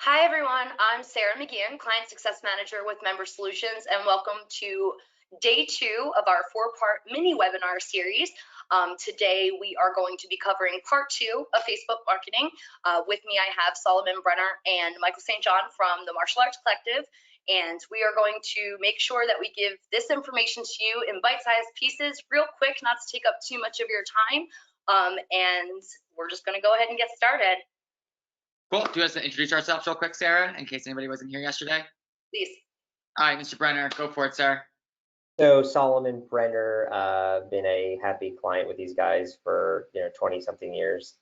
Hi, everyone. I'm Sarah McGeehan, Client Success Manager with Member Solutions, and welcome to day 2 of our 4-part mini webinar series. Today, we are going to be covering part 2 of Facebook marketing. With me, I have Solomon Brenner and Michael St. John from the Martial Arts Collective, and we are going to make sure that we give this information to you in bite-sized pieces, real quick, not to take up too much of your time, and we're just going to go ahead and get started. Cool. Do you want us to introduce ourselves real quick, Sarah, in case anybody wasn't here yesterday? Please. All right, Mr. Brenner, go for it, sir. So Solomon Brenner, been a happy client with these guys for 20-something years.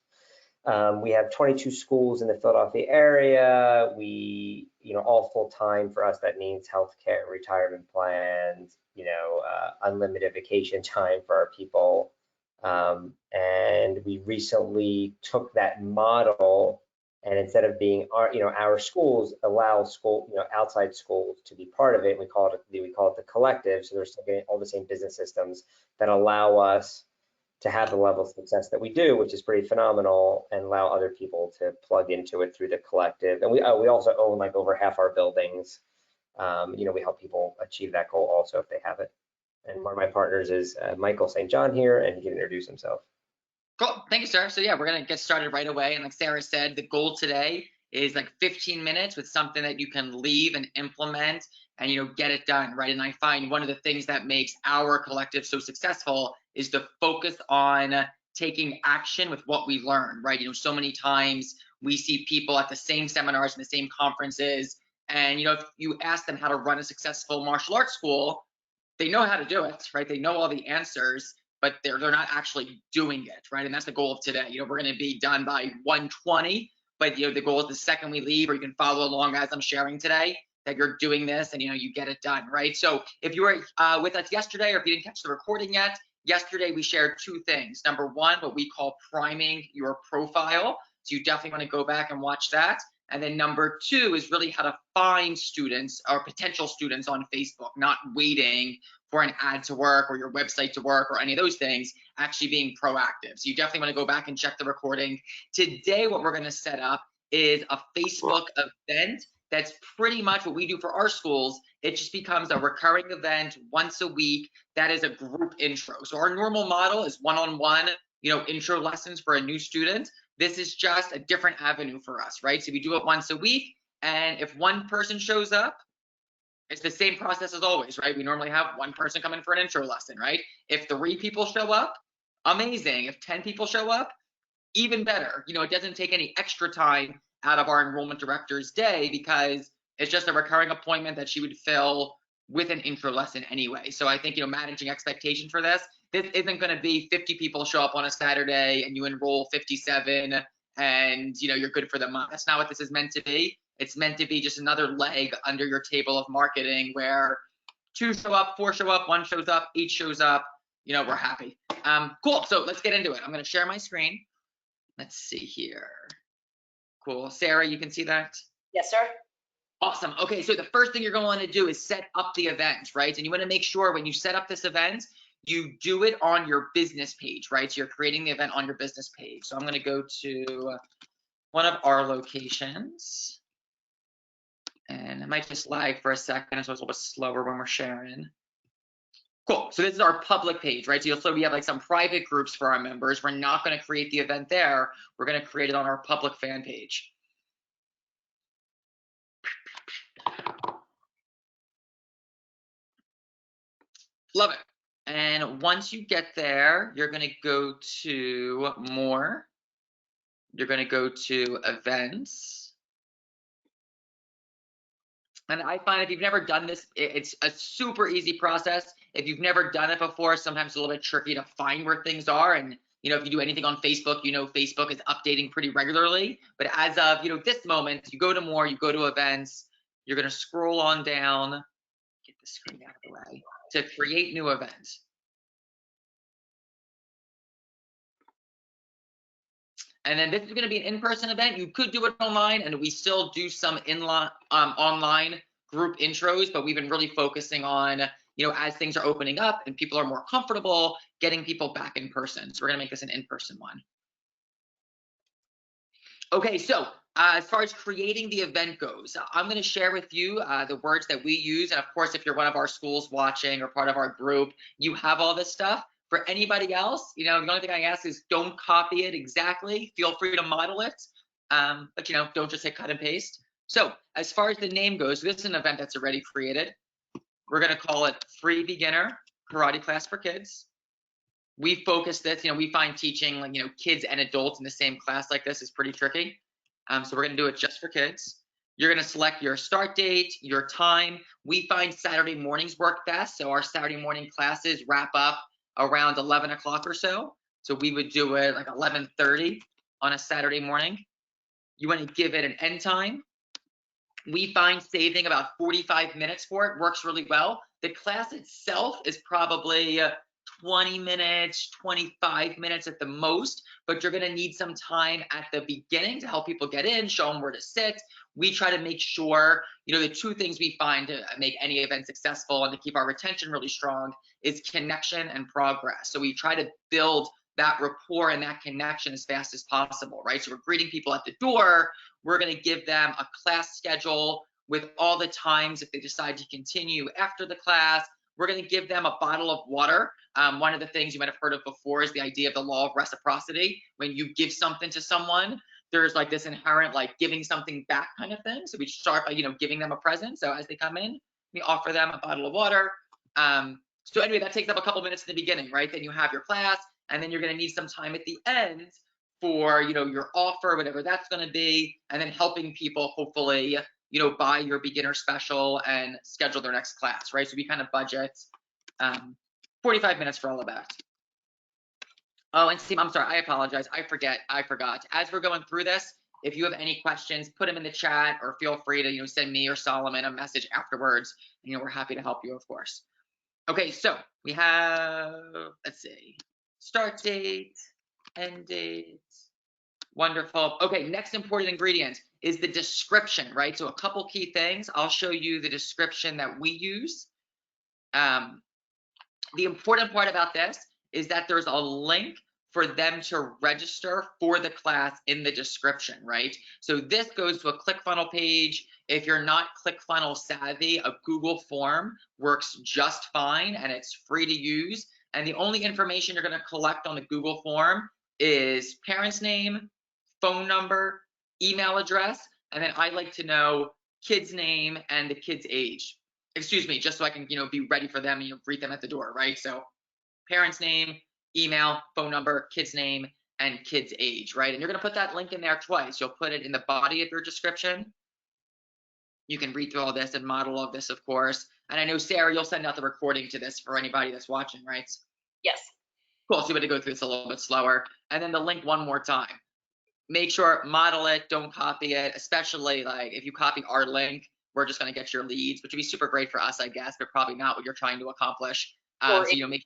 We have 22 schools in the Philadelphia area. We, all full time for us. That means healthcare, retirement plans, unlimited vacation time for our people. And we recently took that model, and instead of being our schools, allow outside schools to be part of it. We call it the collective. So they're still getting all the same business systems that allow us to have the level of success that we do, which is pretty phenomenal, and allow other people to plug into it through the collective. And we also own like over half our buildings. We help people achieve that goal also if they have it. And one of my partners is Michael St. John here, and he can introduce himself. Cool. Thank you, sir. So yeah, we're going to get started right away. And like Sarah said, the goal today is like 15 minutes with something that you can leave and implement and, get it done, right? And I find one of the things that makes our collective so successful is the focus on taking action with what we learn, right? So many times we see people at the same seminars and the same conferences, and, if you ask them how to run a successful martial arts school, they know how to do it, right? They know all the answers, but they're not actually doing it, right? And that's the goal of today. We're going to be done by 1:20, but the goal is the second we leave, or you can follow along as I'm sharing today, that you're doing this and you get it done, right? So if you were with us yesterday, or if you didn't catch the recording yet, yesterday we shared 2 things. Number 1, what we call priming your profile. So you definitely want to go back and watch that. And then number 2 is really how to find students or potential students on Facebook, not waiting for an ad to work or your website to work or any of those things, actually being proactive. So you definitely want to go back and check the recording. Today, what we're going to set up is a Facebook event. That's pretty much what we do for our schools. It just becomes a recurring event once a week. That is a group intro. So our normal model is one-on-one, intro lessons for a new student. This is just a different avenue for us, right? So we do it once a week, and if one person shows up, it's the same process as always, right? We normally have one person come in for an intro lesson, right? If 3 people show up, amazing. If 10 people show up, even better. It doesn't take any extra time out of our enrollment director's day, because it's just a recurring appointment that she would fill with an intro lesson anyway. So I think, managing expectation for this isn't going to be 50 people show up on a Saturday and you enroll 57 and, you're good for the month. That's not what this is meant to be. It's meant to be just another leg under your table of marketing where 2 show up, 4 show up, 1 shows up, 8 shows up, we're happy. Cool, so let's get into it. I'm gonna share my screen. Let's see here. Cool, Sarah, you can see that? Yes, sir. Awesome. Okay, so the first thing you're going to want to do is set up the event, right? And you want to make sure when you set up this event, you do it on your business page, right? So you're creating the event on your business page. So I'm going to go to one of our locations. And it might just lag for a second, so it's a little bit slower when we're sharing. Cool, so this is our public page, right? So we have like some private groups for our members. We're not gonna create the event there. We're gonna create it on our public fan page. Love it. And once you get there, you're gonna go to more. You're gonna go to events. And I find if you've never done this, it's a super easy process. If you've never done it before, sometimes it's a little bit tricky to find where things are. And if you do anything on Facebook, Facebook is updating pretty regularly. But as of this moment, you go to more, you go to events, you're gonna scroll on down, get the screen out of the way, to create new events. And then this is going to be an in-person event. You could do it online, and we still do some online group intros, but we've been really focusing on, as things are opening up and people are more comfortable, getting people back in person. So we're going to make this an in-person one. Okay, so As far as creating the event goes, I'm going to share with you the words that we use. And of course, if you're one of our schools watching or part of our group, you have all this stuff. For anybody else, the only thing I ask is don't copy it exactly. Feel free to model it, but don't just hit cut and paste. So as far as the name goes, this is an event that's already created. We're going to call it Free Beginner Karate Class for Kids. We focus this, we find teaching kids and adults in the same class like this is pretty tricky. So we're going to do it just for kids. You're going to select your start date, your time. We find Saturday mornings work best. So our Saturday morning classes wrap up around 11 o'clock or so. So we would do it like 11:30 on a Saturday morning. You want to give it an end time. We find saving about 45 minutes for it works really well. The class itself is probably 20 minutes, 25 minutes at the most, but you're going to need some time at the beginning to help people get in, show them where to sit. We try to make sure, the two things we find to make any event successful and to keep our retention really strong is connection and progress. So we try to build that rapport and that connection as fast as possible, right? So we're greeting people at the door. We're going to give them a class schedule with all the times if they decide to continue after the class. We're going to give them a bottle of water. One of the things you might have heard of before is the idea of the law of reciprocity. When you give something to someone, there's like this inherent giving something back kind of thing. So we start by giving them a present. So as they come in, we offer them a bottle of water. So anyway, that takes up a couple minutes in the beginning, right? Then you have your class, and then you're going to need some time at the end for your offer, whatever that's going to be, and then helping people hopefully buy your beginner special and schedule their next class, right? So we kind of budget 45 minutes for all of that. Oh, and Steve, I'm sorry, I apologize. I forgot. As we're going through this, if you have any questions, put them in the chat or feel free to send me or Solomon a message afterwards. We're happy to help you, of course. Okay, so we have, let's see, start date, end date. Wonderful. Okay, next important ingredient is the description, right? So a couple key things. I'll show you the description that we use. The important part about this is that there's a link for them to register for the class in the description, right? So this goes to a ClickFunnels page. If you're not ClickFunnels savvy, a Google form works just fine and it's free to use. And the only information you're going to collect on the Google form is parent's name, phone number, email address, and then I like to know kid's name and the kid's age. Excuse me, just so I can, be ready for them and greet them at the door, right? So parent's name, email, phone number, kid's name, and kid's age, right? And you're going to put that link in there twice. You'll put it in the body of your description. You can read through all this and model all of this, of course. And I know, Sarah, you'll send out the recording to this for anybody that's watching, right? Yes. Cool, so you want to go through this a little bit slower. And then the link one more time. Make sure, model it, don't copy it, especially if you copy our link, we're just going to get your leads, which would be super great for us, I guess, but probably not what you're trying to accomplish. So make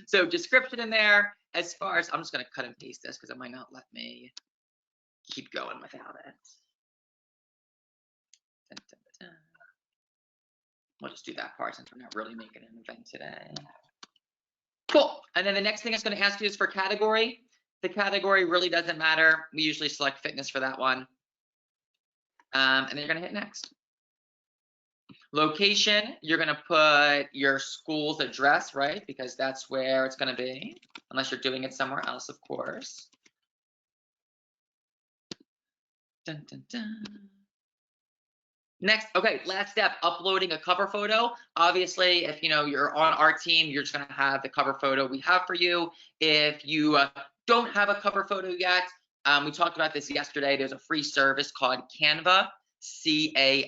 so description in there. As far as I'm just going to cut and paste this because it might not let me keep going without it. We'll just do that part since we're not really making an event today. Cool. And then the next thing it's going to ask you is for category. The category really doesn't matter. We usually select fitness for that one. And then you're going to hit next. Location, you're going to put your school's address, right? Because that's where it's going to be, unless you're doing it somewhere else, of course. Dun, dun, dun. Next, okay, last step, uploading a cover photo. Obviously, if you're on our team, you're just going to have the cover photo we have for you. If you don't have a cover photo yet, we talked about this yesterday. There's a free service called Canva, C-A-N-V-A,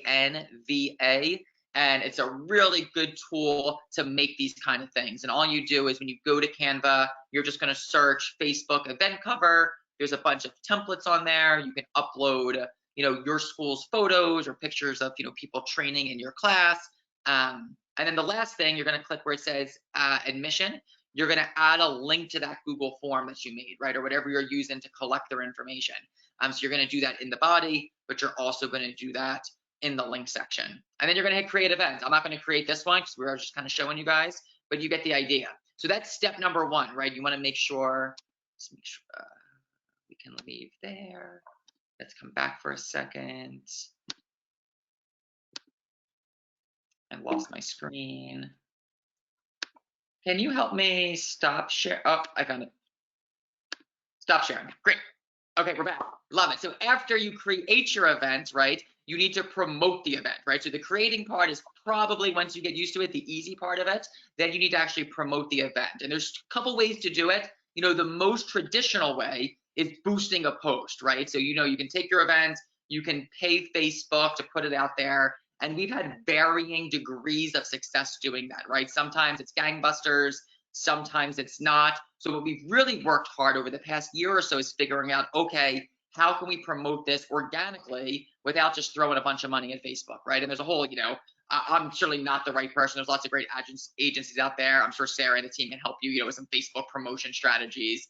and it's a really good tool to make these kind of things. And all you do is when you go to Canva, you're just going to search Facebook event cover. There's a bunch of templates on there. You can upload your school's photos or pictures of, people training in your class. And then the last thing, you're going to click where it says admission. You're going to add a link to that Google form that you made, right? Or whatever you're using to collect their information. So you're going to do that in the body, but you're also going to do that in the link section. And then you're going to hit create event. I'm not going to create this one because we were just kind of showing you guys, but you get the idea. So that's step number one, right? You want to make sure, We can leave there. Let's come back for a second. I lost my screen. Can you help me stop share? Oh, I found it. Stop sharing. Great. Okay, we're back. Love it. So after you create your event, right, you need to promote the event, right? So the creating part is probably, once you get used to it, the easy part of it. Then you need to actually promote the event. And there's a couple ways to do it. You know, the most traditional way is boosting a post, right? So, you know, you can take your event, you can pay Facebook to put it out there. And we've had varying degrees of success doing that, right? Sometimes it's gangbusters, sometimes it's not. So what we've really worked hard over the past year or so is figuring out, okay, how can we promote this organically without just throwing a bunch of money at Facebook, right? And there's a whole, you know, I'm certainly not the right person. There's lots of great agencies out there. I'm sure Sarah and the team can help you, you know, with some Facebook promotion strategies.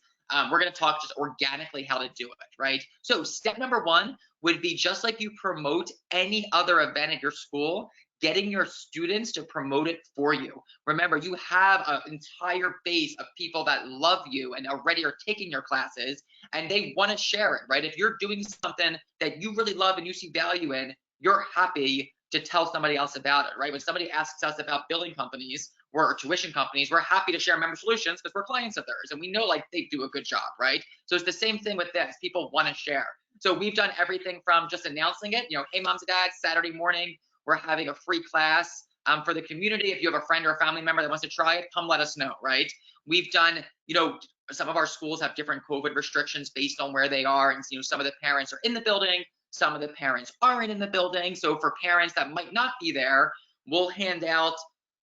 We're going to talk just organically how to do it, right? So step number one would be, just like you promote any other event at your school, getting your students to promote it for you. Remember, you have an entire base of people that love you and already are taking your classes, and they want to share it, right? If you're doing something that you really love and you see value in, you're happy to tell somebody else about it, right? When somebody asks us about billing companies or tuition companies, we're happy to share Member Solutions because we're clients of theirs and we know like they do a good job, right? So it's the same thing with this. People want to share. So we've done everything from just announcing it, you know, hey, moms and dads, Saturday morning, we're having a free class for the community. If you have a friend or a family member that wants to try it, come let us know, right? We've done, you know, some of our schools have different COVID restrictions based on where they are. And, you know, some of the parents are in the building, some of the parents aren't in the building. So for parents that might not be there, we'll hand out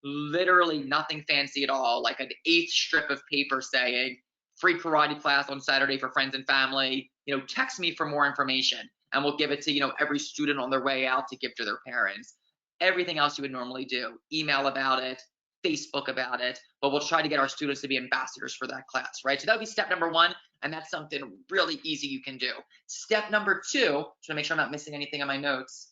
literally nothing fancy at all, like an 8th strip of paper saying free karate class on Saturday for friends and family. You know, text me for more information, and we'll give it to, you know, every student on their way out to give to their parents. Everything else you would normally do, email about it, Facebook about it, but we'll try to get our students to be ambassadors for that class, right? So that would be step number one, and that's something really easy you can do. Step number two, just to make sure I'm not missing anything on my notes.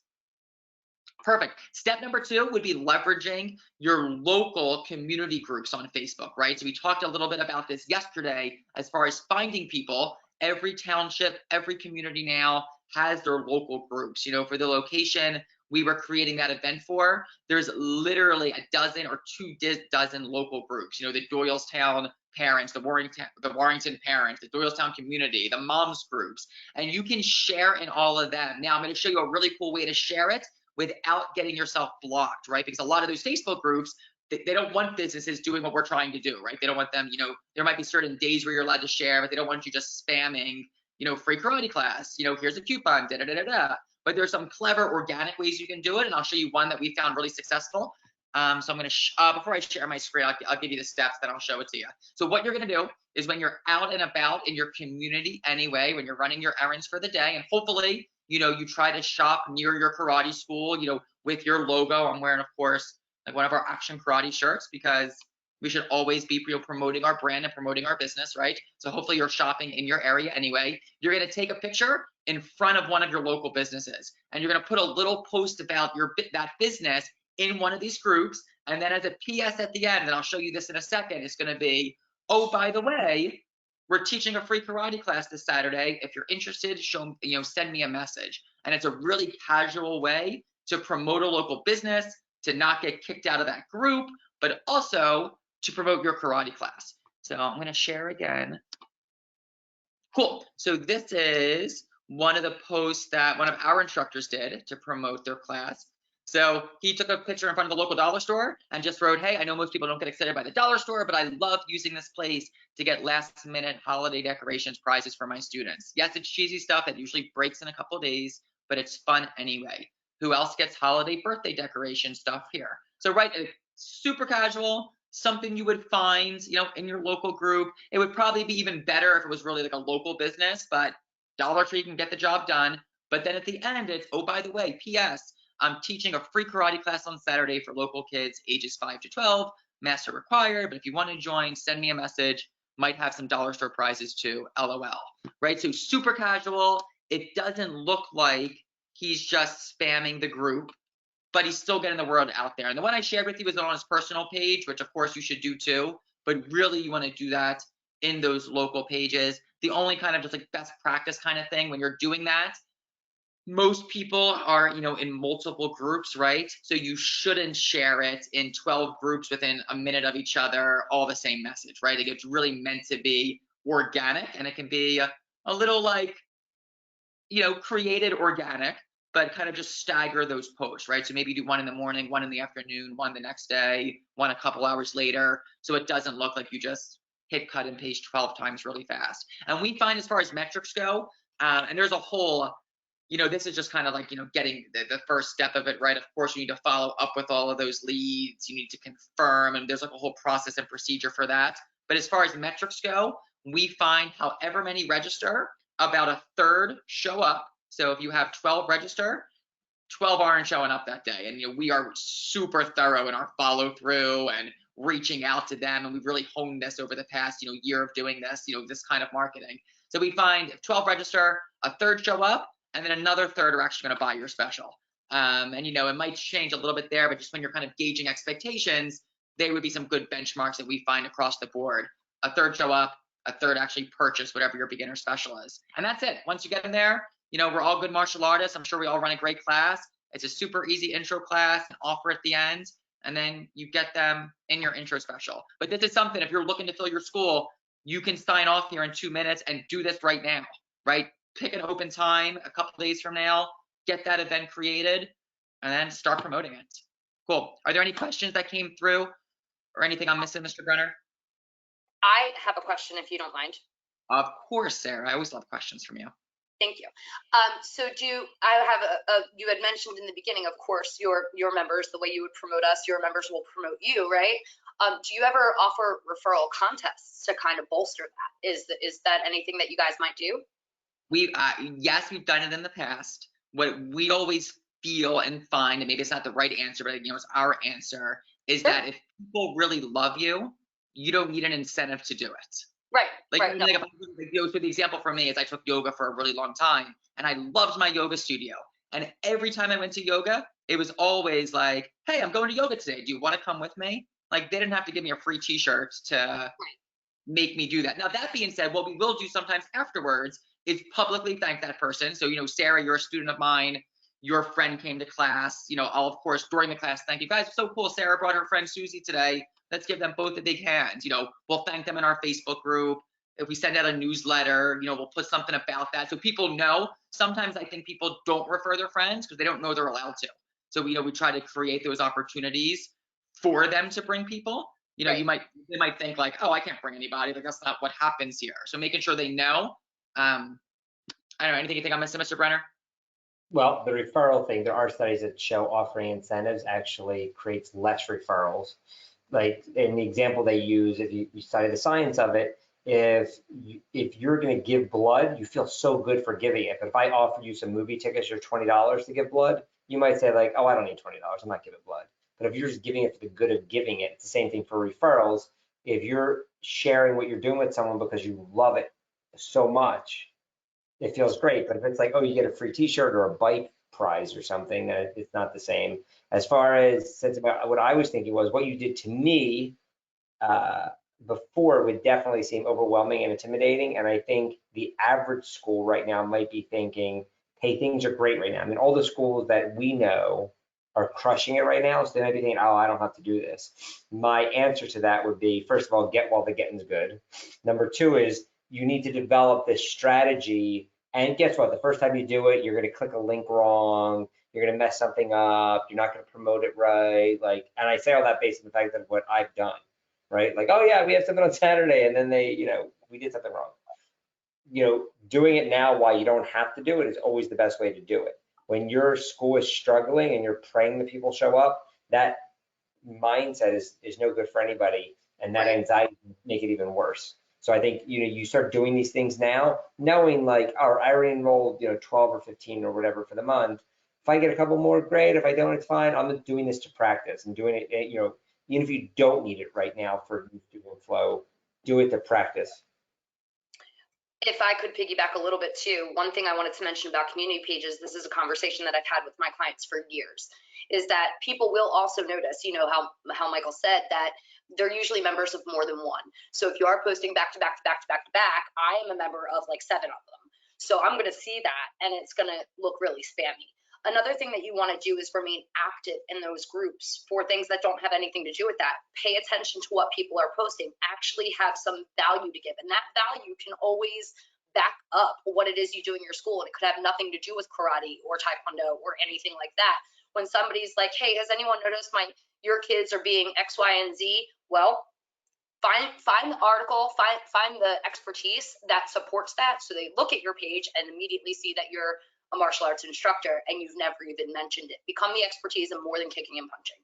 Perfect. Step number two would be leveraging your local community groups on Facebook, right? So we talked a little bit about this yesterday as far as finding people. Every township, every community now has their local groups. You know, for the location we were creating that event for, there's literally a dozen or 2 dozen local groups. You know, the Doylestown parents, the Warrington parents, the Doylestown community, the moms groups, and you can share in all of them. Now I'm going to show you a really cool way to share it without getting yourself blocked, right? Because a lot of those Facebook groups, they don't want businesses doing what we're trying to do, right? They don't want them, you know, there might be certain days where you're allowed to share, but they don't want you just spamming, you know, free karate class, you know, here's a coupon, da da da da da. But there's some clever organic ways you can do it, and I'll show you one that we found really successful. So I'm going to, before I share my screen, I'll give you the steps, then I'll show it to you. So what you're going to do is, when you're out and about in your community anyway, when you're running your errands for the day, and hopefully, you know, you try to shop near your karate school, you know, with your logo. I'm wearing, of course, like one of our Action Karate shirts, because we should always be, you know, promoting our brand and promoting our business, right? So hopefully you're shopping in your area anyway. You're going to take a picture in front of one of your local businesses, and you're going to put a little post about that business in one of these groups. And then as a PS at the end, and I'll show you this in a second, it's going to be, oh, by the way, we're teaching a free karate class this Saturday. If you're interested, send me a message. And it's a really casual way to promote a local business, to not get kicked out of that group, but also to promote your karate class. So I'm going to share again. Cool. So this is one of the posts that one of our instructors did to promote their class. So he took a picture in front of the local dollar store and just wrote, hey, I know most people don't get excited by the dollar store, but I love using this place to get last minute holiday decorations prizes for my students. Yes, it's cheesy stuff that usually breaks in a couple of days, but it's fun anyway. Who else gets holiday birthday decoration stuff here? So right, super casual, something you would find, you know, in your local group. It would probably be even better if it was really like a local business, but Dollar Tree can get the job done. But then at the end, it's, oh, by the way, P.S. I'm teaching a free karate class on Saturday for local kids ages 5 to 12, master required, but if you want to join, send me a message. Might have some dollar store prizes too, LOL, right? So super casual. It doesn't look like he's just spamming the group, but he's still getting the word out there. And the one I shared with you was on his personal page, which of course you should do too, but really you want to do that in those local pages. The only kind of just like best practice kind of thing when you're doing that, most people are, in multiple groups, right? So you shouldn't share it in 12 groups within a minute of each other, all the same message, right? It's really meant to be organic, and it can be a little like, created organic, but kind of just stagger those posts, right? So maybe do one in the morning, one in the afternoon, one the next day, one a couple hours later. So it doesn't look like you just hit cut and paste 12 times really fast. And we find, as far as metrics go, and there's a whole, this is just kind of like, getting the first step of it, right? Of course, you need to follow up with all of those leads. You need to confirm, and there's like a whole process and procedure for that. But as far as metrics go, we find however many register, about a third show up. So if you have 12 register, 12 aren't showing up that day. And we are super thorough in our follow through and reaching out to them. And we've really honed this over the past, year of doing this, this kind of marketing. So we find if 12 register, a third show up, and then another third are actually going to buy your special. And it might change a little bit there, but just when you're kind of gauging expectations, there would be some good benchmarks that we find across the board. A third show up, a third actually purchase whatever your beginner special is. And that's it. Once you get in there, we're all good martial artists. I'm sure we all run a great class. It's a super easy intro class, an offer at the end, and then you get them in your intro special. But this is something, if you're looking to fill your school, you can sign off here in 2 minutes and do this right now, right? Pick an open time a couple days from now, get that event created, and then start promoting it. Cool. Are there any questions that came through or anything I'm missing, Mr. Brenner? I have a question, if you don't mind. Of course, Sarah. I always love questions from you. Thank you. So you had mentioned in the beginning, of course, your members, the way you would promote us, your members will promote you, right? Do you ever offer referral contests to kind of bolster that? Is that anything that you guys might do? Yes, we've done it in the past. What we always feel and find, and maybe it's not the right answer, but it's our answer, is that if people really love you, you don't need an incentive to do it. Right. So the example for me is I took yoga for a really long time, and I loved my yoga studio. And every time I went to yoga, it was always like, hey, I'm going to yoga today. Do you want to come with me? Like, they didn't have to give me a free t-shirt to make me do that. Now, that being said, what we will do sometimes afterwards is publicly thank that person. So, Sarah, you're a student of mine. Your friend came to class. I'll, of course, during the class, thank you guys. So cool. Sarah brought her friend Susie today. Let's give them both a big hand. We'll thank them in our Facebook group. If we send out a newsletter, we'll put something about that so people know. Sometimes I think people don't refer their friends because they don't know they're allowed to. So we try to create those opportunities for them to bring people. Right. They might think like, oh, I can't bring anybody. Like, that's not what happens here. So making sure they know. I don't know. Anything you think I'm missing, Mr. Brenner? Well, the referral thing, there are studies that show offering incentives actually creates less referrals. Like in the example they use, if you study the science of it, if you're going to give blood, you feel so good for giving it. But if I offer you some movie tickets or $20 to give blood, you might say like, oh, I don't need $20. I'm not giving blood. But if you're just giving it for the good of giving it, it's the same thing for referrals. If you're sharing what you're doing with someone because you love it so much, it feels great. But if it's like, oh, you get a free t-shirt or a bike prize or something, then it's not the same. As far as sense about what I was thinking was what you did to me before would definitely seem overwhelming and intimidating. And I think the average school right now might be thinking, hey, things are great right now. I mean, all the schools that we know are crushing it right now. So they might be thinking, oh, I don't have to do this. My answer to that would be, first of all, get while the getting's good. Number two is you need to develop this strategy. And guess what? The first time you do it, you're going to click a link wrong. You're going to mess something up. You're not going to promote it right. And I say all that based on the fact that what I've done, right? Like, oh yeah, we have something on Saturday, and then we did something wrong. Doing it now while you don't have to do it is always the best way to do it. When your school is struggling and you're praying that people show up, that mindset is no good for anybody, and that anxiety make it even worse. So I think you start doing these things now, knowing like, oh, I already enrolled 12 or 15 or whatever for the month. If I get a couple more, great. If I don't, it's fine. I'm just doing this to practice and doing it. Even if you don't need it right now for student flow, do it to practice. If I could piggyback a little bit too, one thing I wanted to mention about community pages, this is a conversation that I've had with my clients for years, is that people will also notice, how Michael said, that they're usually members of more than one. So if you are posting back to back to back to back to back, I am a member of like 7 of them. So I'm going to see that and it's going to look really spammy. Another thing that you want to do is remain active in those groups for things that don't have anything to do with that. Pay attention to what people are posting, actually have some value to give. And that value can always back up what it is you do in your school. And it could have nothing to do with karate or taekwondo or anything like that. When somebody's like, hey, has anyone noticed your kids are being X, Y, and Z? Well, find the article, find the expertise that supports that. So they look at your page and immediately see that you're a martial arts instructor and you've never even mentioned it. Become the expertise and more than kicking and punching.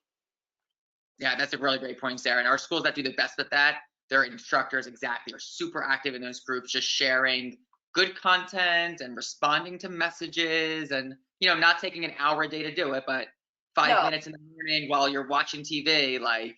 Yeah, that's a really great point, Sarah. And our schools that do the best with that, their instructors exactly are super active in those groups, just sharing good content and responding to messages and, you know, not taking an hour a day to do it, but 5 minutes in the morning while you're watching TV, like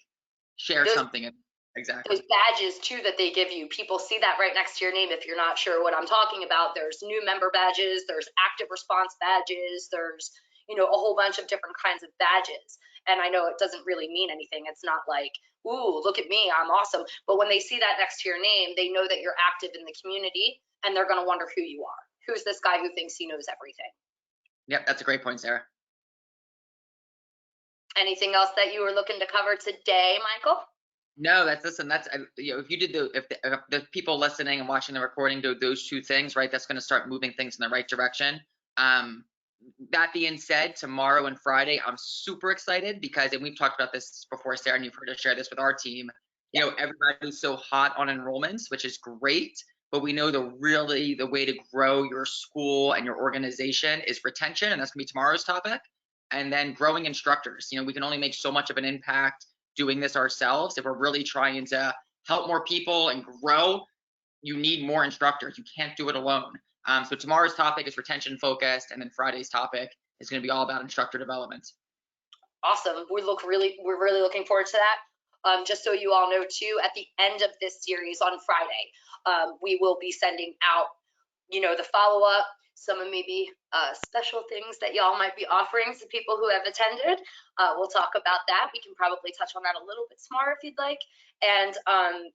share something. Exactly. Those badges too that they give you, people see that right next to your name. If you're not sure what I'm talking about, there's new member badges, there's active response badges, there's, you know, a whole bunch of different kinds of badges. And I know it doesn't really mean anything. It's not like, ooh, look at me, I'm awesome. But when they see that next to your name, they know that you're active in the community and they're going to wonder who you are. Who's this guy who thinks he knows everything? Yep, that's a great point, Sarah. Anything else that you were looking to cover today, Michael? No, that's you know, if you did if the people listening and watching the recording do those 2 things, right, that's going to start moving things in the right direction. That being said, tomorrow and Friday, I'm super excited because, and we've talked about this before, Sarah, and you've heard us share this with our team. You know, everybody's so hot on enrollments, which is great, but we know the way to grow your school and your organization is retention, and that's gonna be tomorrow's topic. And then growing instructors. You know, we can only make so much of an impact doing this ourselves. If we're really trying to help more people and grow, you need more instructors. You can't do it alone. So tomorrow's topic is retention focused, and then Friday's topic is going to be all about instructor development. Awesome. We're really looking forward to that. Just so you all know too, at the end of this series on Friday, we will be sending out, you know, the follow-up, some of maybe special things that y'all might be offering to people who have attended. We'll talk about that. We can probably touch on that a little bit more if you'd like. And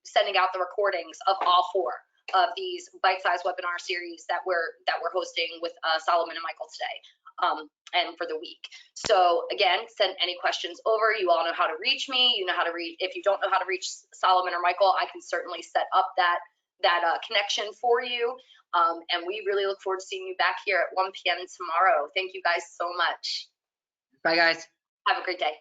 sending out the recordings of all 4 of these bite-sized webinar series that we're hosting with Solomon and Michael today, and for the week. So again, send any questions over. You all know how to reach me. You know how to reach. If you don't know how to reach Solomon or Michael, I can certainly set up that connection for you. And we really look forward to seeing you back here at 1 p.m. tomorrow. Thank you guys so much. Bye, guys. Have a great day.